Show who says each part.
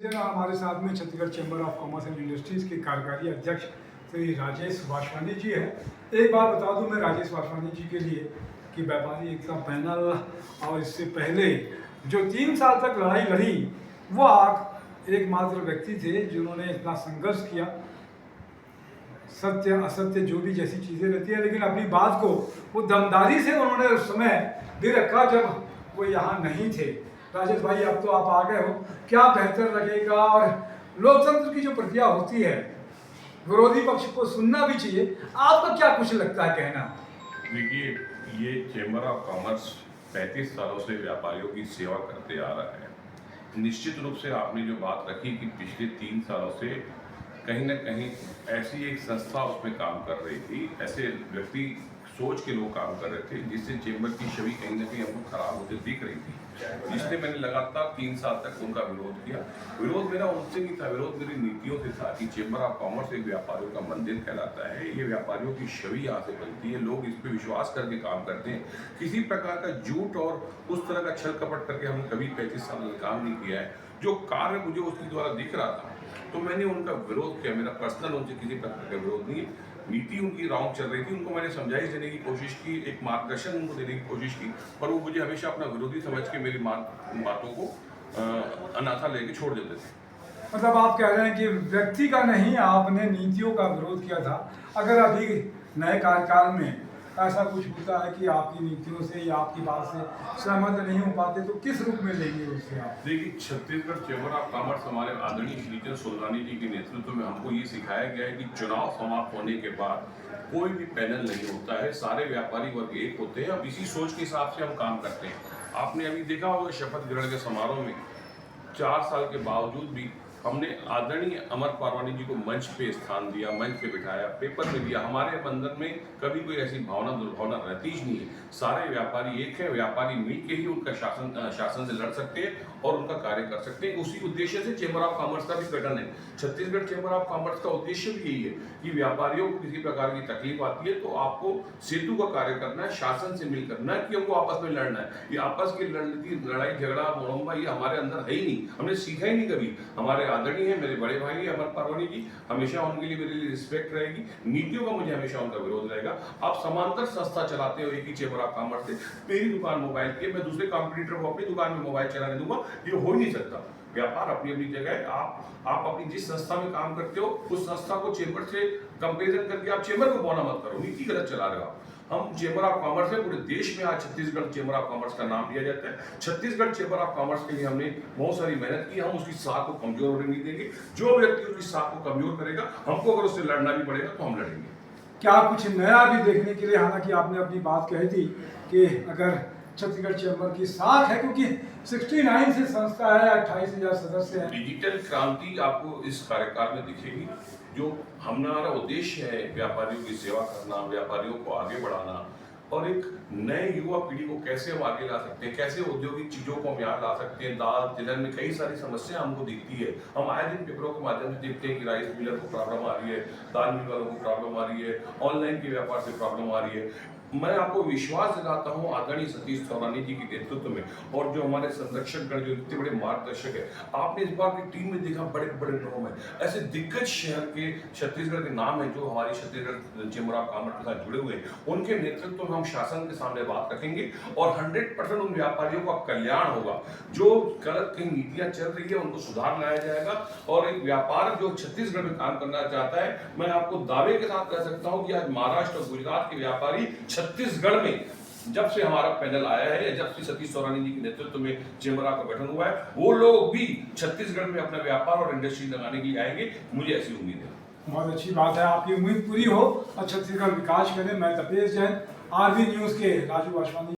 Speaker 1: हमारे साथ में Chhattisgarh chamber of commerce and industries के कार्यकारी अध्यक्ष श्री राजेश वासवानी जी हैं। एक बात बता दूं मैं राजेश वासवानी जी के लिए कि व्यापारी एकता पैनल और इससे पहले जो 3 साल तक लड़ाई लड़ी वो आप एकमात्र व्यक्ति थे जिन्होंने इतना संघर्ष किया। सत्य असत्य जो भी जैसी चीज़ें रहती है, लेकिन अपनी बात को वो दमदारी से उन्होंने उस समय भी रखा जब वो यहाँ नहीं थे। राजेश भाई, अब तो आप आ गए हो, क्या बेहतर लगेगा? और लोकतंत्र की जो प्रक्रिया होती है, विरोधी पक्ष को सुनना भी चाहिए, आपको क्या कुछ लगता है कहना?
Speaker 2: देखिए, ये चैम्बर ऑफ कॉमर्स 35 सालों से व्यापारियों की सेवा करते आ रहा है। निश्चित रूप से आपने जो बात रखी कि पिछले 3 सालों से कहीं ना कहीं ऐसी एक संस्था उसमें काम कर रही थी, ऐसे व्यक्ति सोच के लोग काम कर रहे थे जिससे चैम्बर की छवि कहीं ना कहीं हमको खराब होते दिख रही थी, इसलिए मैंने लगातार 3 साल तक उनका विरोध किया। विरोध मेरा उनसे नहीं था, विरोध मेरी नीतियों से था कि चैम्बर ऑफ कॉमर्स एक व्यापारियों का मंदिर कहलाता है। ये व्यापारियों की छवि यहाँ से बनती है, लोग इस पर विश्वास करके काम करते हैं। किसी प्रकार का झूठ और उस तरह का छल कपट करके हमने कभी 35 साल में काम नहीं किया है। जो कार्य मुझे उसके द्वारा दिख रहा था तो मैंने उनका विरोध किया। मेरा पर्सनल उनसे किसी प्रकार का विरोध नहीं है। नीति उनकी रॉन्ग चल रही थी, उनको मैंने समझाइश देने की कोशिश की, एक मार्गदर्शन उनको देने की कोशिश की, पर वो मुझे हमेशा अपना विरोधी समझ के मेरी बातों को अनाथा लेके छोड़ देते थे।
Speaker 1: मतलब आप कह रहे हैं कि व्यक्ति का नहीं, आपने नीतियों का विरोध किया था। अगर अभी नए कार्यकाल में ऐसा कुछ होता है कि आपकी नीतियों से या आपकी बात से सहमत नहीं हो पाते तो किस रूप में लेंगे उससे आप?
Speaker 2: देखिए, छत्तीसगढ़ चैम्बर ऑफ कॉमर्स हमारे आदरणीय श्रीचंद सोलरानी जी के नेतृत्व में हमको ये सिखाया गया है कि चुनाव समाप्त होने के बाद कोई भी पैनल नहीं होता है, सारे व्यापारी वर्ग एक होते हैं। अब इसी सोच के हिसाब से हम काम करते हैं। आपने अभी देखा होगा शपथ ग्रहण के समारोह में 4 साल के बावजूद भी हमने आदरणीय अमर पारवानी जी को मंच पे स्थान दिया, मंच पे बिठाया, पेपर में दिया। हमारे अंदर में कभी कोई ऐसी भावना दुर्भावना रहती ही नहीं है। सारे व्यापारी एक है, व्यापारी मिल के ही उनका शासन से लड़ सकते हैं और उनका कार्य कर सकते हैं। उसी उद्देश्य से चैम्बर ऑफ कॉमर्स का भी गठन है। छत्तीसगढ़ चैम्बर ऑफ कॉमर्स का उद्देश्य भी यही है कि व्यापारियों को किसी प्रकार की तकलीफ आती है तो आपको सेतु का कार्य करना है, शासन से मिल करना है, कि हमको आपस में लड़ना है। ये आपस की लड़ाई झगड़ा मोरम्बा ये हमारे अंदर है ही नहीं, हमने सीखा ही नहीं कभी। हमारे आदरणीय है, मेरे बड़े भाई है अमर पारवानी जी, हमेशा उनके लिए मेरे लिए रिस्पेक्ट रहेगी। नीतियों का मुझे हमेशा उनका विरोध रहेगा। आप समांतर संस्था चलाते हो एक ही चैम्बर ऑफ कॉमर्स से, मेरी दुकान मोबाइल की है, मैं दूसरे कॉम्पिटिटर को अपनी दुकान में मोबाइल चलाने दूंगा, ये हो ही नहीं सकता। व्यापार अपनी अपनी जगह है। आप अपनी जिस संस्था में काम करते हो उस संस्था को चैम्बर से कंपेरिजन करके आप चैम्बर को बौना मत करो, नीति गलत चला रहे हो आप। हम चैम्बर ऑफ कॉमर्स में पूरे देश में आज छत्तीसगढ़ चैम्बर ऑफ कॉमर्स का नाम दिया जाता है। छत्तीसगढ़ चैम्बर ऑफ कॉमर्स के लिए हमने बहुत सारी मेहनत की। हम उसकी साख को कमजोर होने नहीं देंगे। जो व्यक्ति उसकी साख को कमजोर करेगा, हमको अगर उससे लड़ना भी पड़ेगा तो हम लड़ेंगे।
Speaker 1: क्या कुछ नया भी देखने के लिए, हालांकि आपने अपनी बात कही थी कि अगर छत्तीसगढ़ चैम्बर की साख है, क्योंकि 69 से संस्था है, 28,000 सदस्य हैं।
Speaker 2: डिजिटल क्रांति आपको इस कार्यकाल में दिखेगी। जो हमारा उद्देश्य है व्यापारियों की सेवा करना, व्यापारियों को आगे बढ़ाना और एक नए युवा पीढ़ी को कैसे हम आगे ला सकते हैं, कैसे औद्योगिक चीजों को हम यहाँ ला सकते हैं। दाल तिलहन में कई सारी समस्या हमको दिखती है। हम आए दिन पेपरों के माध्यम से देखते हैं कि राइस मिलर को प्रॉब्लम आ रही है, दाल मिल वालों को प्रॉब्लम आ रही है, ऑनलाइन के व्यापार से प्रॉब्लम आ रही है। मैं आपको विश्वास दिलाता हूं आदरणीय सतीश सोलरानी जी के नेतृत्व में और जो हमारे संरक्षण गण जो इतने बड़े मार्गदर्शक है, आपने इस बार की टीम में देखा बड़े बड़े नाम है, ऐसे दिग्गज शहर के छत्तीसगढ़ के नाम है जो हमारी छत्तीसगढ़ चैम्बर ऑफ कॉमर्स के साथ जुड़े हुए हैं। उनके नेतृत्व में हम शासन के सामने बात रखेंगे और 100% उन व्यापारियों का कल्याण होगा। जो गलत कहीं नीतियां चल रही है उनको सुधार लाया जाएगा और एक व्यापार जो छत्तीसगढ़ में काम करना चाहता है, मैं आपको दावे के साथ कह सकता हूं कि आज महाराष्ट्र और गुजरात के व्यापारी छत्तीसगढ़ में जब से हमारा पैनल आया है, जब से सतीश सोलरानी जी के नेतृत्व में चैम्बर का गठन हुआ है, वो लोग भी छत्तीसगढ़ में अपना व्यापार और इंडस्ट्री लगाने के लिए आएंगे, मुझे ऐसी उम्मीद है।
Speaker 1: बहुत अच्छी बात है, आपकी उम्मीद पूरी हो और छत्तीसगढ़ विकास करे। मैं तपेश जैन, आरबी न्यूज के राजू वासवानी।